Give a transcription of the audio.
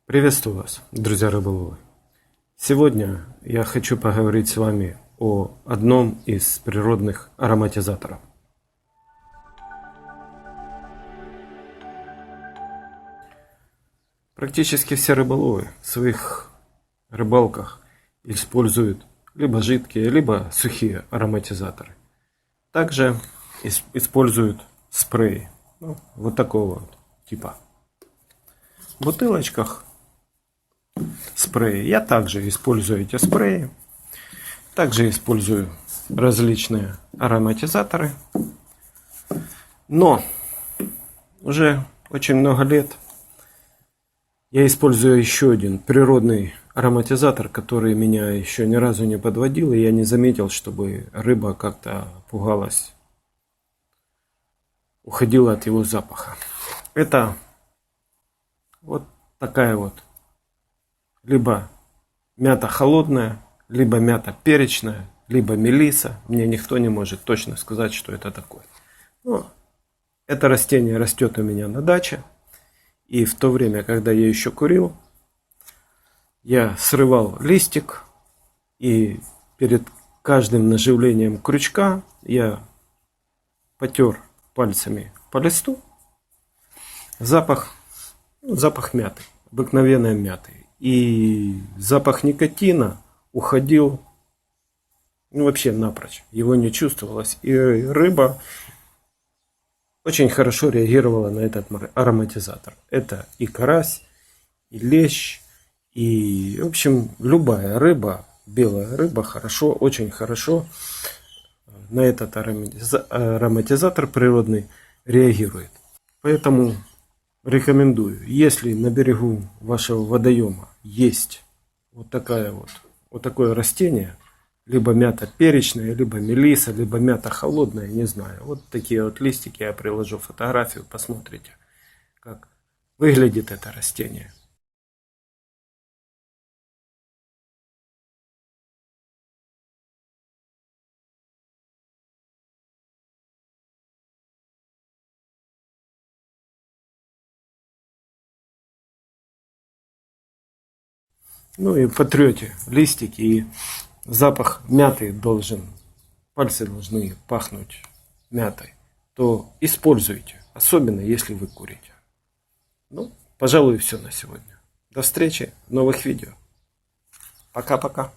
Приветствую вас, друзья рыболовы. Сегодня я хочу поговорить с вами о одном из природных ароматизаторов. Практически все рыболовы в своих рыбалках используют либо жидкие, либо сухие ароматизаторы. Также используют спреи, вот такого вот типа. В бутылочках спреи. Я также использую эти спреи. Также использую различные ароматизаторы. Но уже очень много лет я использую еще один природный ароматизатор, который меня еще ни разу не подводил, и я не заметил, чтобы рыба как-то пугалась, уходила от его запаха. Это вот такая вот либо мята холодная, либо мята перечная, либо мелиса. Мне никто не может точно сказать, что это такое. Но это растение растет у меня на даче. И в то время, когда я еще курил, я срывал листик. И перед каждым наживлением крючка я потер пальцами по листу. Запах мяты, обыкновенной мяты. И запах никотина уходил вообще напрочь. Его не чувствовалось. И рыба очень хорошо реагировала на этот ароматизатор. Это и карась, и лещ, и, в общем, любая рыба, белая рыба, очень хорошо на этот ароматизатор природный реагирует. Поэтому рекомендую, если на берегу вашего водоема есть вот такое растение, либо мята перечная, либо мелиса, либо мята холодная, не знаю. Вот такие вот листики, я приложу фотографию, посмотрите, как выглядит это растение. Ну и потрете листики, и запах мяты пальцы должны пахнуть мятой. То используйте, особенно если вы курите. Ну, пожалуй, все на сегодня. До встречи в новых видео. Пока-пока.